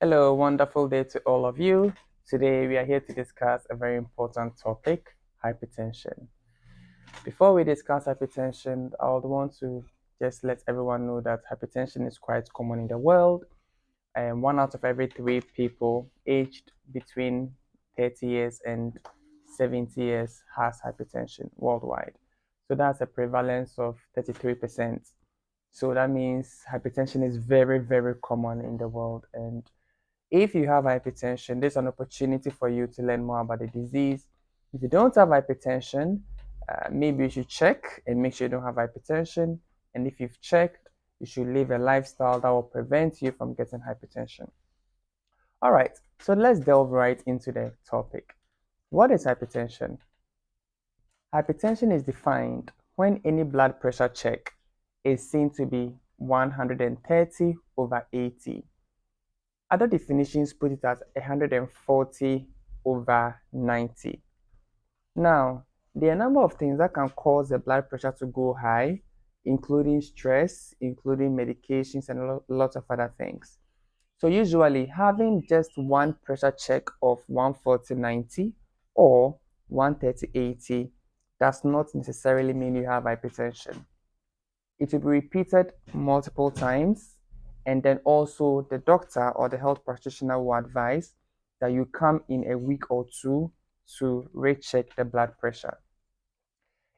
Hello, wonderful day to all of you. Today we are here to discuss a very important topic, hypertension. Before we discuss hypertension, I would want to just let everyone know that hypertension is quite common in the world, and one out of every three people aged between 30 years and 70 years has hypertension worldwide. So that's a prevalence of 33%. So that means hypertension is very, very common in the world, and if you have hypertension, there's an opportunity for you to learn more about the disease. If you don't have hypertension, maybe you should check and make sure you don't have hypertension. And if you've checked, you should live a lifestyle that will prevent you from getting hypertension. All right, so let's delve right into the topic. What is hypertension? Hypertension is defined when any blood pressure check is seen to be 130 over 80. Other definitions put it at 140 over 90. Now, there are a number of things that can cause the blood pressure to go high, including stress, including medications, and a lot of other things. So, usually, having just one pressure check of 140/90 or 130/80 does not necessarily mean you have hypertension. It will be repeated multiple times, and then also the doctor or the health practitioner will advise that you come in a week or two to recheck the blood pressure.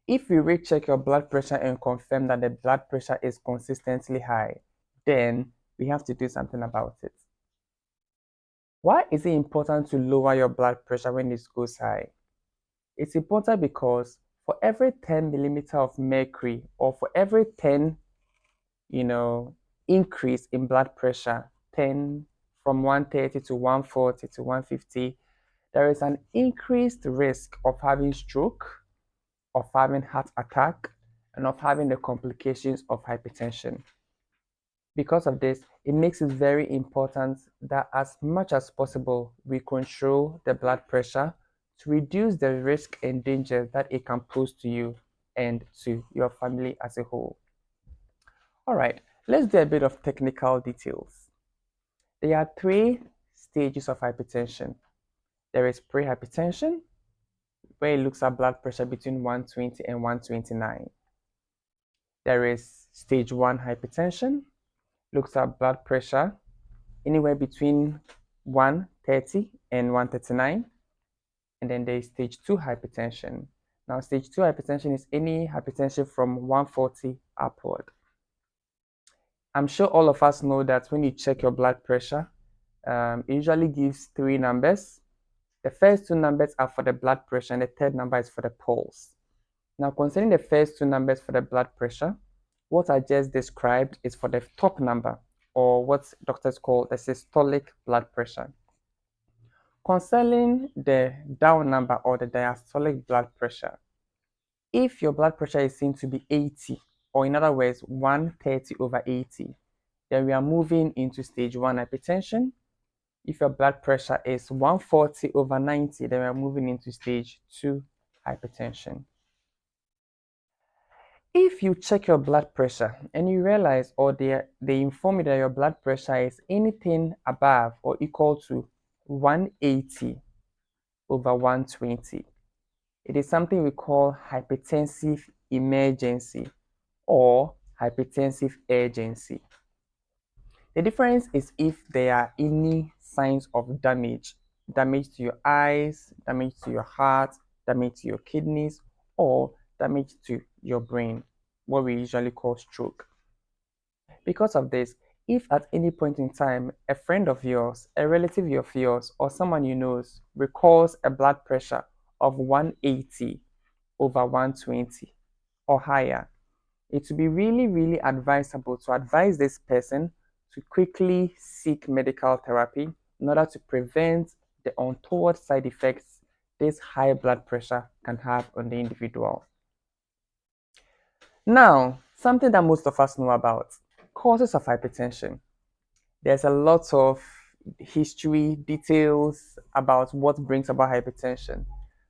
If you recheck your blood pressure and confirm that the blood pressure is consistently high, then we have to do something about it. Why is it important to lower your blood pressure when it goes high? It's important because for every 10 millimeter of mercury, or for every 10 increase in blood pressure, 10 from 130 to 140 to 150, there is an increased risk of having stroke, of having heart attack, and of having the complications of hypertension. Because of this, it makes it very important that as much as possible, we control the blood pressure to reduce the risk and danger that it can pose to you and to your family as a whole. All right, let's do a bit of technical details. There are three stages of hypertension. There is pre-hypertension, where it looks at blood pressure between 120 and 129. There is stage 1 hypertension, looks at blood pressure anywhere between 130 and 139. And then there is stage 2 hypertension. Now, stage 2 hypertension is any hypertension from 140 upward. I'm sure all of us know that when you check your blood pressure, it usually gives three numbers. The first two numbers are for the blood pressure, and the third number is for the pulse. Now, concerning the first two numbers for the blood pressure, what I just described is for the top number, or what doctors call the systolic blood pressure. Concerning the down number, or the diastolic blood pressure, if your blood pressure is seen to be 80, or in other words, 130 over 80, then we are moving into stage 1 hypertension. If your blood pressure is 140 over 90, then we are moving into stage 2 hypertension. If you check your blood pressure and you realize, or they inform you that your blood pressure is anything above or equal to 180 over 120, it is something we call hypertensive emergency or hypertensive urgency. The difference is if there are any signs of damage to your eyes, damage to your heart, damage to your kidneys, or damage to your brain, what we usually call stroke. Because of this, if at any point in time a friend of yours, a relative of yours, or someone you know recalls a blood pressure of 180 over 120 or higher, it would be really, really advisable to advise this person to quickly seek medical therapy in order to prevent the untoward side effects this high blood pressure can have on the individual. Now, something that most of us know about, causes of hypertension. There's a lot of history details about what brings about hypertension.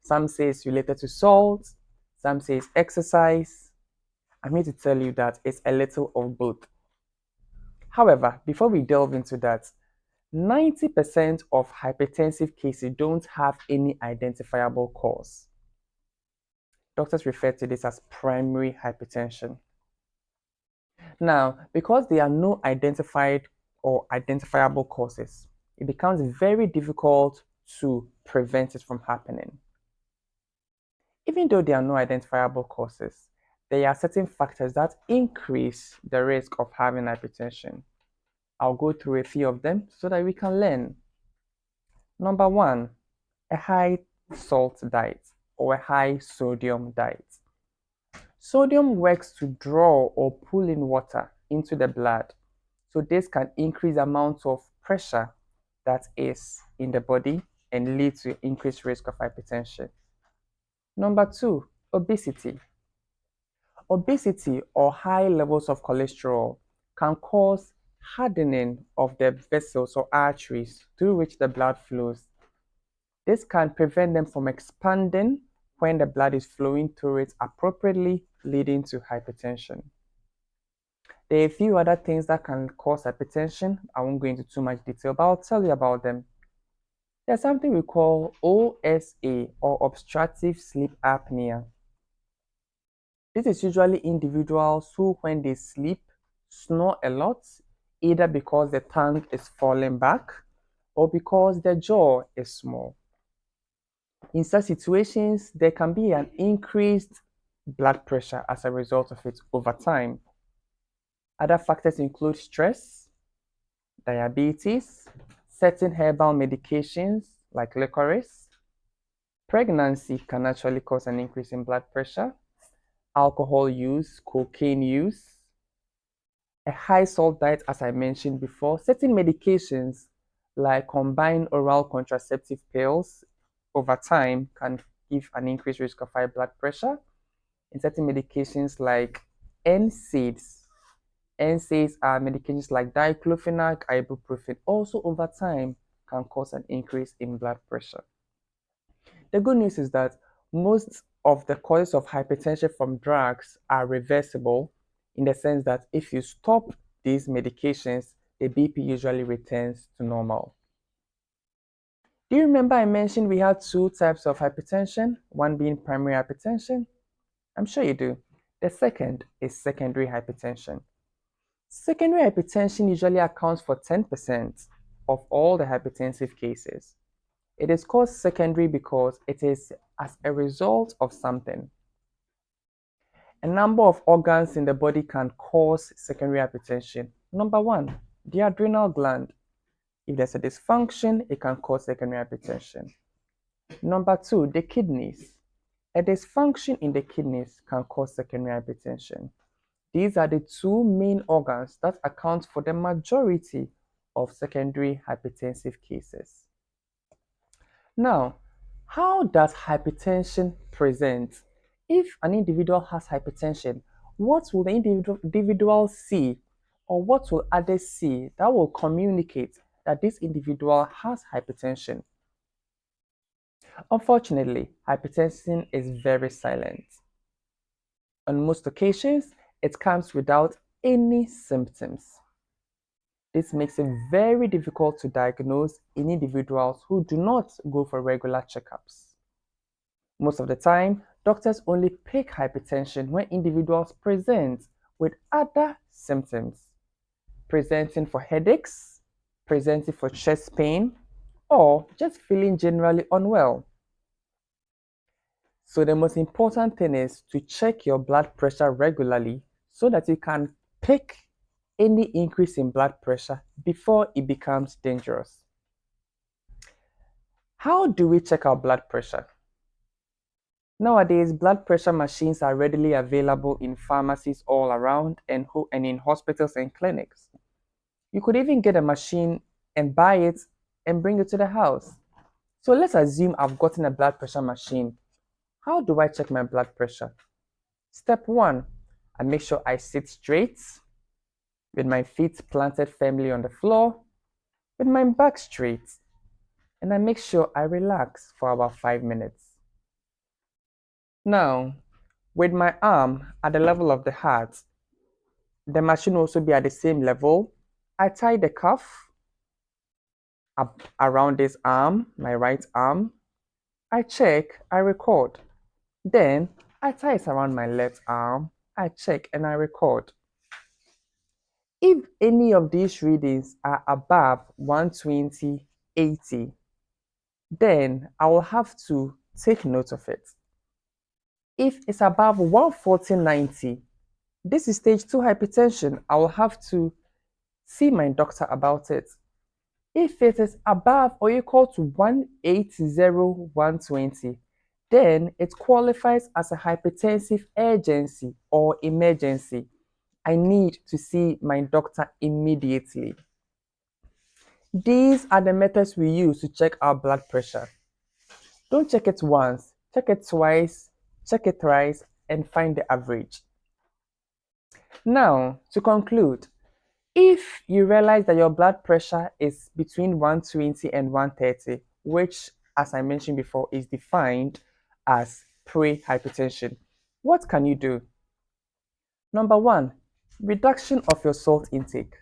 Some say it's related to salt, some say it's exercise. I'm here to tell you that it's a little of both. However, before we delve into that, 90% of hypertensive cases don't have any identifiable cause. Doctors refer to this as primary hypertension. Now, because there are no identified or identifiable causes, it becomes very difficult to prevent it from happening. Even though there are no identifiable causes, there are certain factors that increase the risk of having hypertension. I'll go through a few of them so that we can learn. Number one, a high salt diet or a high sodium diet. Sodium works to draw or pull in water into the blood. So this can increase the amount of pressure that is in the body and lead to increased risk of hypertension. Number two, obesity. Obesity or high levels of cholesterol can cause hardening of the vessels or arteries through which the blood flows. This can prevent them from expanding when the blood is flowing through it appropriately, leading to hypertension. There are a few other things that can cause hypertension. I won't go into too much detail, but I'll tell you about them. There's something we call OSA or obstructive sleep apnea. This is usually individuals who, when they sleep, snore a lot, either because the tongue is falling back or because the jaw is small. In such situations, there can be an increased blood pressure as a result of it over time. Other factors include stress, diabetes, certain herbal medications like licorice. Pregnancy can actually cause an increase in blood pressure. Alcohol use, cocaine use, a high salt diet, as I mentioned before, certain medications like combined oral contraceptive pills over time can give an increased risk of high blood pressure. And certain medications like NSAIDs. NSAIDs are medications like diclofenac, ibuprofen, also over time can cause an increase in blood pressure. The good news is that most of the causes of hypertension from drugs are reversible in the sense that if you stop these medications, the BP usually returns to normal. Do you remember I mentioned we had two types of hypertension, one being primary hypertension? I'm sure you do. The second is secondary hypertension. Secondary hypertension usually accounts for 10% of all the hypertensive cases. It is called secondary because it is as a result of something. A number of organs in the body can cause secondary hypertension. Number one, the adrenal gland. If there's a dysfunction, it can cause secondary hypertension. Number two, the kidneys. A dysfunction in the kidneys can cause secondary hypertension. These are the two main organs that account for the majority of secondary hypertensive cases. Now, how does hypertension present? If an individual has hypertension, what will the individual see or what will others see that will communicate that this individual has hypertension? Unfortunately, hypertension is very silent. On most occasions, it comes without any symptoms. This makes it very difficult to diagnose in individuals who do not go for regular checkups. Most of the time, doctors only pick hypertension when individuals present with other symptoms, presenting for headaches, presenting for chest pain, or just feeling generally unwell. So the most important thing is to check your blood pressure regularly so that you can pick any increase in blood pressure before it becomes dangerous. How do we check our blood pressure? Nowadays, blood pressure machines are readily available in pharmacies all around and in hospitals and clinics. You could even get a machine and buy it and bring it to the house. So let's assume I've gotten a blood pressure machine. How do I check my blood pressure? Step one, I make sure I sit straight with my feet planted firmly on the floor, with my back straight, and I make sure I relax for about 5 minutes. Now, with my arm at the level of the heart, the machine will also be at the same level. I tie the cuff up around this arm, my right arm. I check, I record. Then I tie it around my left arm. I check and I record. If any of these readings are above 120, 80, then I will have to take note of it. If it's above 140, 90, this is stage 2 hypertension. I will have to see my doctor about it. If it is above or equal to 180, 120, then it qualifies as a hypertensive urgency or emergency. I need to see my doctor immediately. These are the methods we use to check our blood pressure. Don't check it once, check it twice, check it thrice, and find the average. Now, to conclude, if you realize that your blood pressure is between 120 and 130, which, as I mentioned before, is defined as pre-hypertension, what can you do? Number one, reduction of your salt intake.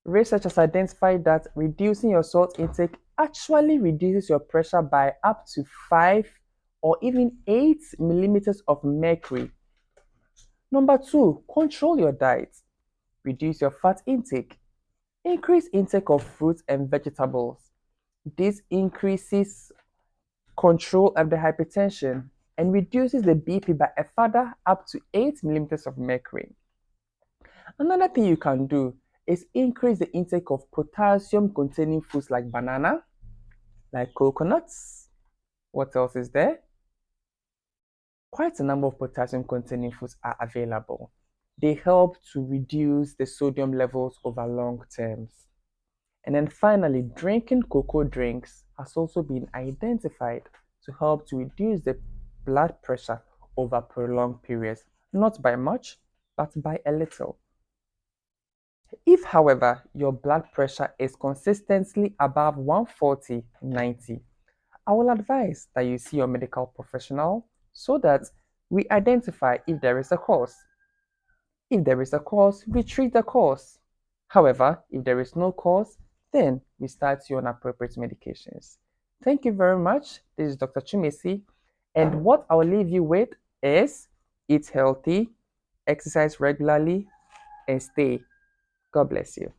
Research has identified that reducing your salt intake actually reduces your pressure by up to 5 or even 8 millimeters of mercury. Number two, control your diet. Reduce your fat intake. Increase intake of fruits and vegetables. This increases control of the hypertension and reduces the BP by a further up to 8 millimeters of mercury. Another thing you can do is increase the intake of potassium containing foods like banana, like coconuts. What else is there? Quite a number of potassium containing foods are available. They help to reduce the sodium levels over long terms. And then finally, drinking cocoa drinks has also been identified to help to reduce the blood pressure over prolonged periods, not by much, but by a little. If, however, your blood pressure is consistently above 140, 90, I will advise that you see your medical professional so that we identify if there is a cause. If there is a cause, we treat the cause. However, if there is no cause, then we start you on appropriate medications. Thank you very much. This is Dr. Chumesi. And what I'll leave you with is eat healthy, exercise regularly, and stay. God bless you.